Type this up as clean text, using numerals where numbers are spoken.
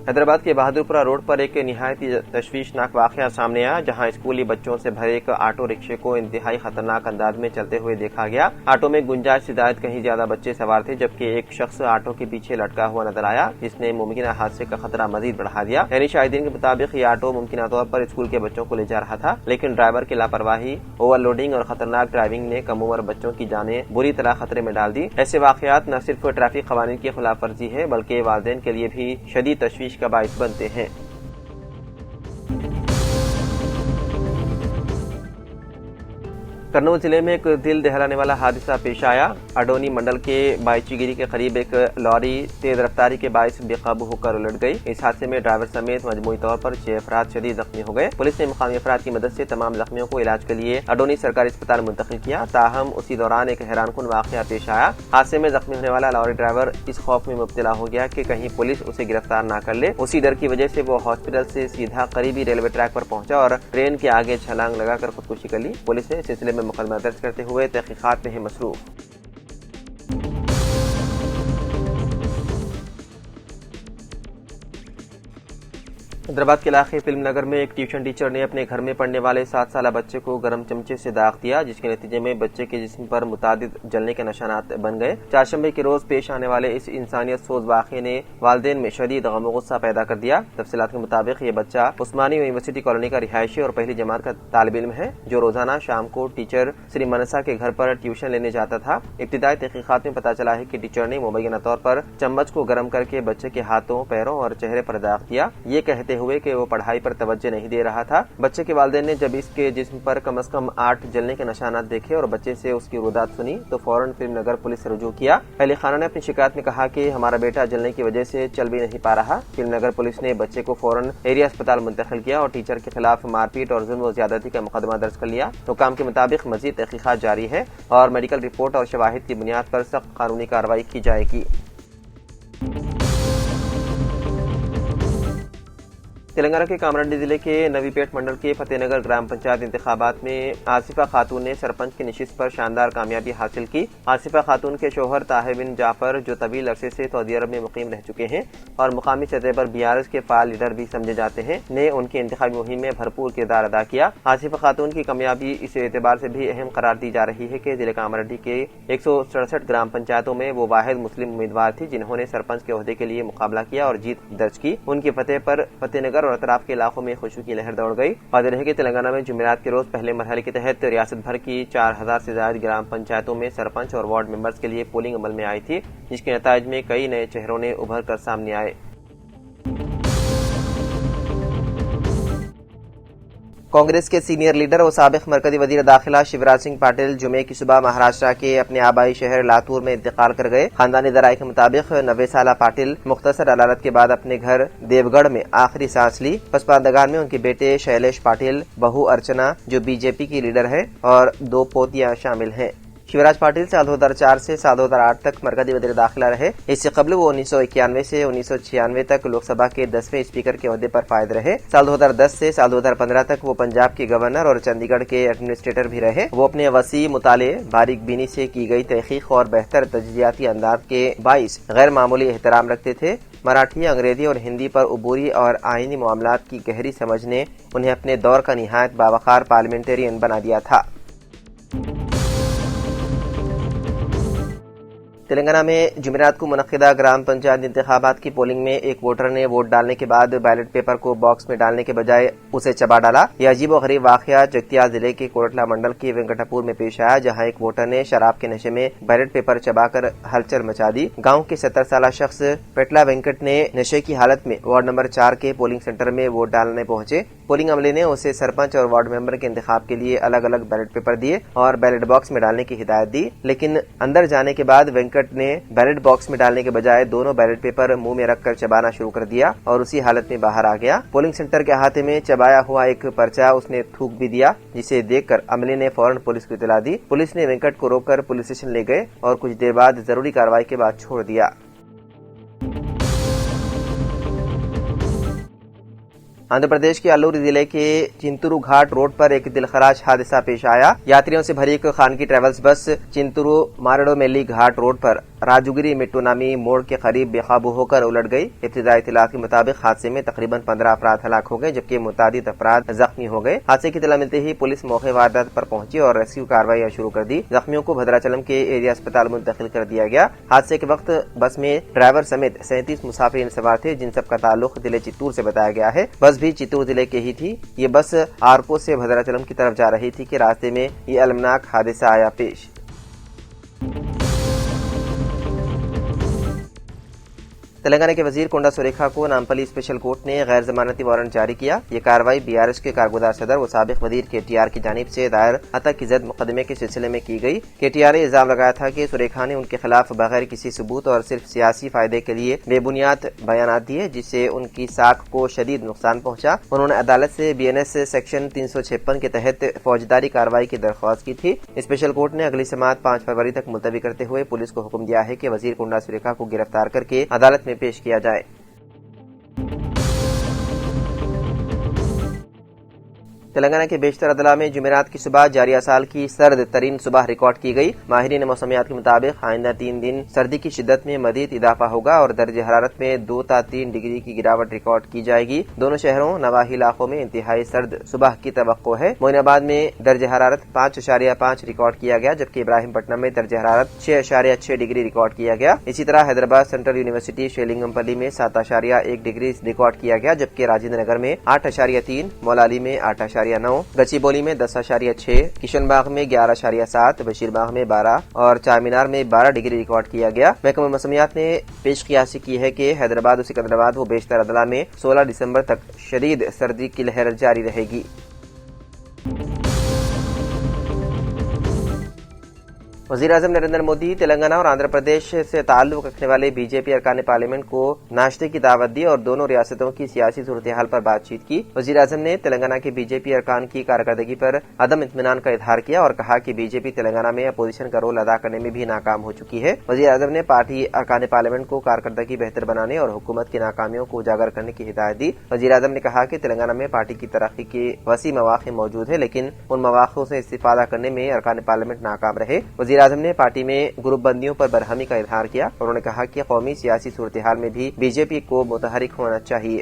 حیدرآباد کے بہادرپورہ روڈ پر ایک نہایت تشویشناک واقعہ سامنے آیا، جہاں اسکولی بچوں سے بھرے ایک آٹو رکشے کو انتہائی خطرناک انداز میں چلتے ہوئے دیکھا گیا۔ آٹو میں گنجائش سے زائد کہیں زیادہ بچے سوار تھے، جبکہ ایک شخص آٹو کے پیچھے لٹکا ہوا نظر آیا، جس نے ممکنہ حادثے کا خطرہ مزید بڑھا دیا۔ یعنی شاہدین کے مطابق یہ آٹو ممکنہ طور پر اسکول کے بچوں کو لے جا رہا تھا، لیکن ڈرائیور کی لاپرواہی، اوور لوڈنگ اور خطرناک ڈرائیونگ نے کم عمر بچوں کی جانیں بری طرح خطرے میں ڈال دی۔ ایسے واقعات نہ صرف ٹریفک قوانین کی خلاف ورزی ہے، بلکہ والدین کے لیے بھی شدید تشویش کا باعث بنتے ہیں۔ کرنول ضلع میں ایک دل دہلانے والا حادثہ پیش آیا۔ اڈونی منڈل کے بائچی گیری کے قریب ایک لاری تیز رفتاری کے باعث بے قابو ہو کر الٹ گئی۔ اس حادثے میں ڈرائیور سمیت مجموعی طور پر 6 افراد شدید زخمی ہو گئے۔ پولیس نے مقامی افراد کی مدد سے تمام زخمیوں کو علاج کے لیے اڈونی سرکاری اسپتال منتقل کیا، تاہم اسی دوران ایک حیران کن واقعہ پیش آیا۔ حادثے میں زخمی ہونے والا لاری ڈرائیور اس خوف میں مبتلا ہو گیا کہ کہیں پولیس اسے گرفتار نہ کر لے۔ اسی ڈر کی وجہ سے وہ ہاسپٹل سے سیدھا قریبی ریلوے ٹریک پر پہنچا اور ٹرین کے آگے چھلانگ لگا کر خودکشی کر لی۔ پولیس نے اس سلسلے میں مقدمہ درج کرتے ہوئے تحقیقات میں ہے مصروف۔ حیدرآباد کے علاقے فلم نگر میں ایک ٹیوشن ٹیچر نے اپنے گھر میں پڑھنے والے 7 سالہ بچے کو گرم چمچے سے داغ دیا، جس کے نتیجے میں بچے کے جسم پر متعدد جلنے کے نشانات بن گئے۔ چہارشنبے کے روز پیش آنے والے اس انسانیت سوز واقعے نے والدین میں شدید غم و غصہ پیدا کر دیا۔ تفصیلات کے مطابق یہ بچہ عثمانی یونیورسٹی کالونی کا رہائشی اور پہلی جماعت کا طالب علم ہے، جو روزانہ شام کو ٹیچر سری منسا کے گھر پر ٹیوشن لینے جاتا تھا۔ ابتدائی تحقیقات میں پتہ چلا ہے کہ ٹیچر نے مبینہ طور پر چمچ کو گرم کر کے بچے کے ہاتھوں، پیروں اور چہرے پر داغ دیا، یہ کہتے ہوئے کہ وہ پڑھائی پر توجہ نہیں دے رہا تھا۔ بچے کے والدین نے جب اس کے جسم پر کم از کم 8 جلنے کے نشانات دیکھے اور بچے سے اس کی روداد سنی تو فوراً فلم نگر پولیس سے رجوع کیا۔ اہل خانہ نے اپنی شکایت میں کہا کہ ہمارا بیٹا جلنے کی وجہ سے چل بھی نہیں پا رہا۔ فلم نگر پولیس نے بچے کو فوراً ایریا اسپتال منتقل کیا اور ٹیچر کے خلاف مار پیٹ اور ظلم و زیادتی کا مقدمہ درج کر لیا۔ حکام کے مطابق مزید تحقیقات جاری ہے اور میڈیکل رپورٹ اور شواہد کی بنیاد پر سخت قانونی کارروائی کی جائے گی۔ تلنگانہ کے کامرنڈی ضلع کے نوی پیٹ منڈل کے فتح نگر گرام پنچایت انتخابات میں آصفہ خاتون نے سرپنچ کی نشست پر شاندار کامیابی حاصل کی۔ آصفہ خاتون کے شوہر طاہر بن جعفر، جو طویل عرصے سے سعودی عرب میں مقیم رہ چکے ہیں اور مقامی سطح پر BRS کے فعال لیڈر بھی سمجھے جاتے ہیں، نے ان کی انتخابی مہم میں بھرپور کردار ادا کیا۔ آصفہ خاتون کی کامیابی اس اعتبار سے بھی اہم قرار دی جا رہی ہے کہ ضلع کامرنڈی کے 167 گرام پنچایتوں میں وہ واحد مسلم امیدوار تھی جنہوں نے سرپنچ کے عہدے کے لیے مقابلہ کیا اور جیت درج کی۔ ان کی فتح پر فتح نگر اور اطراف کے علاقوں میں خوشی کی لہر دوڑ گئی۔ واضح ہے کہ تلنگانہ میں جمعرات کے روز پہلے مرحلے کے تحت ریاست بھر کی 4000 سے زائد گرام پنچایتوں میں سرپنچ اور وارڈ ممبرز کے لیے پولنگ عمل میں آئی تھی، جس کے نتائج میں کئی نئے چہروں نے ابھر کر سامنے آئے۔ کانگریس کے سینئر لیڈر اور سابق مرکزی وزیر داخلہ شیوراج سنگھ پاٹل جمعے کی صبح مہاراشٹر کے اپنے آبائی شہر لاتور میں انتقال کر گئے۔ خاندانی ذرائع کے مطابق 90 سالہ پاٹل مختصر علالت کے بعد اپنے گھر دیوگڑھ میں آخری سانس لی۔ پسماندگان میں ان کے بیٹے شیلیش پاٹل، بہو ارچنا جو BJP کی لیڈر ہے، اور 2 پوتیاں شامل ہیں۔ شیوراج پاٹل سال 2004 سے سال 2008 تک مرکزی وزیر داخلہ رہے۔ اس سے قبل وہ 1991 سے 1996 تک لوک سبھا کے 10ویں اسپیکر کے عہدے پر فائز رہے۔ سال 2010 سے سال 2015 تک وہ پنجاب کے گورنر اور چنڈی گڑھ کے ایڈمنسٹریٹر بھی رہے۔ وہ اپنے وسیع مطالعے، باریک بینی سے کی گئی تحقیق اور بہتر تجزیاتی انداز کے باعث غیر معمولی احترام رکھتے تھے۔ مراٹھی، انگریزی اور ہندی پر عبوری اور آئینی معاملات کی گہری سمجھ نے انہیں اپنے دور کا نہایت باوقار پارلیمنٹرین بنا دیا تھا۔ تلنگانہ میں جمعرات کو منعقدہ گرام پنچایت انتخابات کی پولنگ میں ایک ووٹر نے ووٹ ڈالنے کے بعد بیلٹ پیپر کو باکس میں ڈالنے کے بجائے اسے چبا ڈالا۔ یہ عجیب و غریب واقعہ جگتیال ضلع کے کوٹلہ منڈل کے وینکٹاپور میں پیش آیا، جہاں ایک ووٹر نے شراب کے نشے میں بیلٹ پیپر چبا کر ہلچل مچا دی۔ گاؤں کے 70 سالہ شخص پیٹلا وینکٹ نے نشے کی حالت میں وارڈ نمبر 4 کے پولنگ سینٹر میں ووٹ ڈالنے پہنچے۔ پولنگ عملے نے اسے سرپنچ اور وارڈ ممبر کے انتخاب کے لیے الگ الگ بیلٹ پیپر دیے اور بیلٹ باکس میں ڈالنے کی ہدایت دی، لیکن اندر جانے کے بعد وینکٹ نے بیلٹ باکس میں ڈالنے کے بجائے دونوں بیلٹ پیپر منہ میں رکھ کر چبانا شروع کر دیا اور اسی حالت میں باہر آ گیا۔ پولنگ سینٹر کے احاطے میں چبایا ہوا ایک پرچہ اس نے تھوک بھی دیا، جسے دیکھ کر عملے نے فوراً پولیس کو اطلاع دی۔ پولیس نے وینکٹ کو روک کر پولیس اسٹیشن لے گئے اور کچھ دیر بعد ضروری کارروائی کے بعد چھوڑ دیا۔ آندھرا پردیش کے الوری ضلع کے چنتورو گھاٹ روڈ پر ایک دلخراش حادثہ پیش آیا۔ یاتریوں سے بھری ایک خانگی ٹریولز بس چنتورو مارڈومیلی گھاٹ روڈ پر راجوگری مٹو نامی موڑ کے قریب بے قابو ہو کر الٹ گئی۔ ابتدائی اطلاعات کے مطابق حادثے میں تقریباً 15 افراد ہلاک ہو گئے جبکہ متعدد افراد زخمی ہو گئے۔ حادثے کی اطلاع ملتے ہی پولیس موقع واردات پر پہنچی اور ریسکیو کارروائیاں شروع کر دی۔ زخمیوں کو بھدراچلم کے ایریا اسپتال منتقل کر دیا گیا۔ حادثے کے وقت بس میں ڈرائیور سمیت 37 مسافرین سوار تھے جن سب کا تعلق ضلع چتور سے بتایا گیا ہے۔ بس بھی چتور ضلع کے ہی تھی۔ یہ بس آرپو سے بھدراچلم کی طرف جا رہی تھی کہ راستے میں یہ المناک حادثہ آیا پیش۔ تلنگانہ کے وزیر کونڈا سریکھا کو نامپلی اسپیشل کورٹ نے غیر ضمانتی وارنٹ جاری کیا۔ یہ کارروائی BRS کے کارگزار صدر و سابق وزیر KTR کی جانب سے دائر ہتک کی زد مقدمے کے سلسلے میں کی گئی۔ KTR نے الزام لگایا تھا کہ سریکھا نے ان کے خلاف بغیر کسی ثبوت اور صرف سیاسی فائدے کے لیے بے بنیاد بیانات دیے جس سے ان کی ساکھ کو شدید نقصان پہنچا۔ انہوں نے عدالت سے BNS سیکشن 356 کے تحت فوجداری کارروائی کی درخواست کی تھی۔ اسپیشل کورٹ نے اگلی سماعت 5 فروری تک ملتوی کرتے ہوئے پولیس کو حکم دیا ہے کہ وزیر کونڈا سریکھا کو گرفتار کر کے عدالت میں پیش کیا جائے۔ تلنگانہ کے بیشتر اضلاع میں جمعرات کی صبح جاریہ سال کی سرد ترین صبح ریکارڈ کی گئی۔ ماہرین موسمیات کے مطابق آئندہ 3 دن سردی کی شدت میں مزید اضافہ ہوگا اور درجہ حرارت میں 2 تا 3 ڈگری کی گراوٹ ریکارڈ کی جائے گی۔ دونوں شہروں نواحی علاقوں میں انتہائی سرد صبح کی توقع ہے۔ معین آباد میں درجہ حرارت 5.5 ریکارڈ کیا گیا جبکہ ابراہیم پٹنم میں درجہ حرارت 6.6 ڈگری ریکارڈ کیا گیا۔ اسی طرح حیدرآباد سینٹرل یونیورسٹی شیلنگم پلی میں 7.1 ڈگری ریکارڈ کیا گیا جبکہ راجندر نگر میں 8.3، مولالی میں 8.9، گچی بولی میں 10.6، کشن باغ میں 11.7، بشیر باغ میں 12 اور چار مینار میں 12 ڈگری ریکارڈ کیا گیا۔ محکمہ موسمیات نے پیش قیاسی کی ہے کہ حیدرآباد اور سکندرآباد و بیشتر اضلاع میں 16 دسمبر تک شدید سردی کی لہر جاری رہے گی۔ وزیراعظم نریندر مودی تلنگانہ اور آندھرا پردیش سے تعلق رکھنے والے BJP ارکان پارلیمنٹ کو ناشتے کی دعوت دی اور دونوں ریاستوں کی سیاسی صورتحال پر بات چیت کی۔ وزیراعظم نے تلنگانہ کے BJP ارکان کی کارکردگی پر عدم اطمینان کا اظہار کیا اور کہا کہ BJP تلنگانہ میں اپوزیشن کا رول ادا کرنے میں بھی ناکام ہو چکی ہے۔ وزیراعظم نے پارٹی ارکان پارلیمنٹ کو کارکردگی بہتر بنانے اور حکومت کی ناکامیوں کو اجاگر کرنے کی ہدایت دی۔ وزیراعظم نے کہا کہ تلنگانہ میں پارٹی کی ترقی کے وسیع مواقع موجود ہیں لیکن ان مواقع سے استفادہ کرنے میں ارکان پارلیمنٹ ناکام رہے۔ وزیراعظم نے پارٹی میں گروپ بندیوں پر برہمی کا اظہار کیا۔ انہوں نے کہا کہ قومی سیاسی صورتحال میں بھی BJP کو متحرک ہونا چاہیے۔